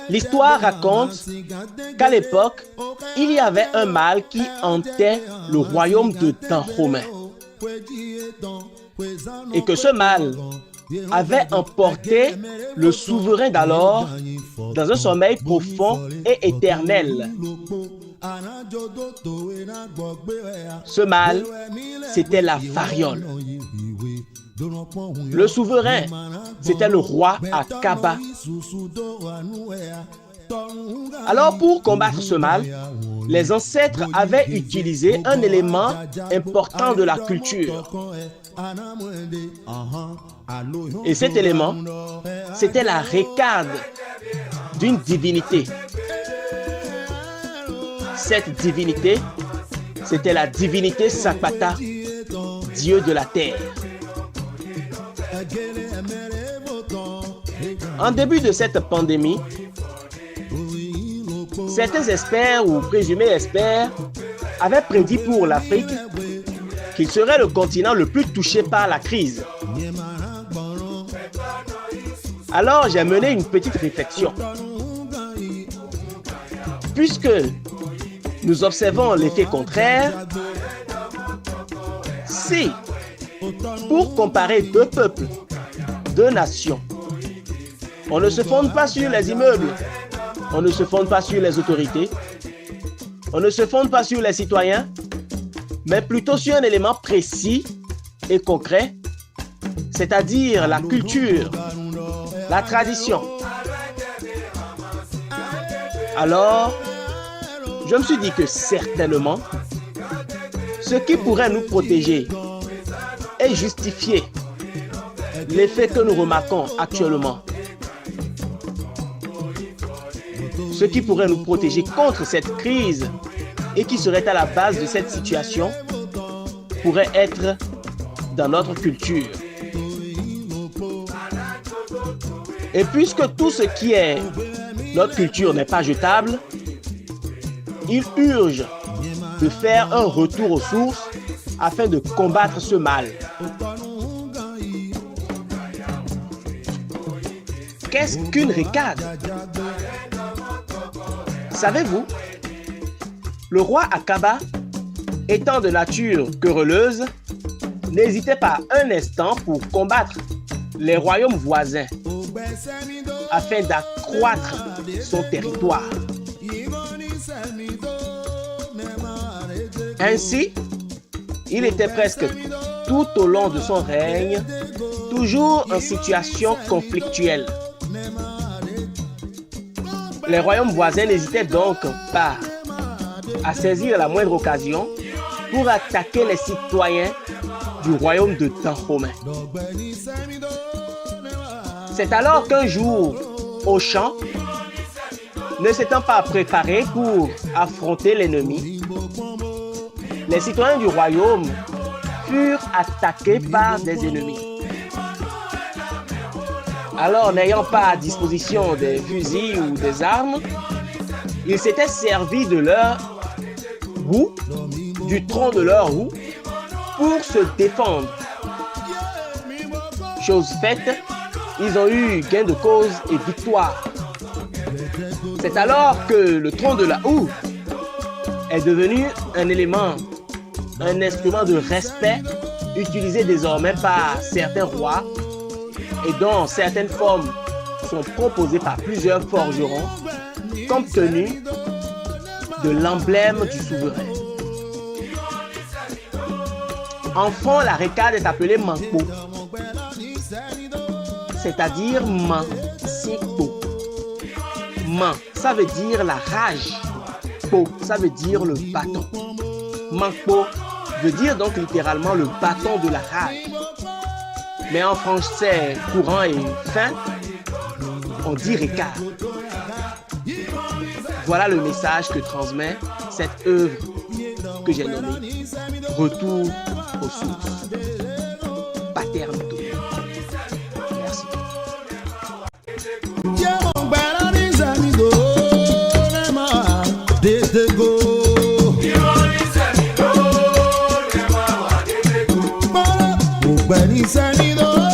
L'histoire raconte qu'à l'époque, il y avait un mal qui hantait le royaume de Dahomey. Et que ce mal avait emporté le souverain d'alors dans un sommeil profond et éternel. Ce mal, c'était la variole. Le souverain, c'était le roi Akaba. Alors, pour combattre ce mal, les ancêtres avaient utilisé un élément important de la culture. Et cet élément, c'était la récade d'une divinité. Cette divinité, c'était la divinité Sapata, dieu de la terre. En début de cette pandémie, certains experts ou présumés experts avaient prédit pour l'Afrique qu'il serait le continent le plus touché par la crise. Alors j'ai mené une petite réflexion. Puisque nous observons l'effet contraire, si, pour comparer deux peuples, deux nations, on ne se fonde pas sur les immeubles, on ne se fonde pas sur les autorités, on ne se fonde pas sur les citoyens, mais plutôt sur un élément précis et concret, c'est-à-dire la culture, la tradition. Alors, je me suis dit que certainement, ce qui pourrait nous protéger et justifier l'effet que nous remarquons actuellement, ce qui pourrait nous protéger contre cette crise et qui serait à la base de cette situation, pourrait être dans notre culture. Et puisque tout ce qui est notre culture n'est pas jetable, il urge de faire un retour aux sources afin de combattre ce mal. Qu'est-ce qu'une récade? Savez-vous, le roi Akaba, étant de nature querelleuse, n'hésitait pas un instant pour combattre les royaumes voisins afin d'accroître son territoire. Ainsi, il était presque tout au long de son règne, toujours en situation conflictuelle. Les royaumes voisins n'hésitaient donc pas à saisir la moindre occasion pour attaquer les citoyens du royaume de Dahomey. C'est alors qu'un jour, au champ, ne s'étant pas préparés pour affronter l'ennemi, les citoyens du royaume furent attaqués par des ennemis. Alors, n'ayant pas à disposition des fusils ou des armes, ils s'étaient servis de leur roue, du tronc de leur roue, pour se défendre. Chose faite, ils ont eu gain de cause et victoire. C'est alors que le tronc de la houe est devenu un élément, un instrument de respect utilisé désormais par certains rois et dont certaines formes sont proposées par plusieurs forgerons compte tenu de l'emblème du souverain. En fond, la récade est appelée Manko, c'est-à-dire Man-si-po. Man, ça veut dire la rage. Po, ça veut dire le bâton. Manko veut dire donc littéralement le bâton de la rage. Mais en français courant et fin, on dit récade. Voilà le message que transmet cette œuvre que j'ai nommée Retour aux sources. Paterno. Merci. mi seguidor.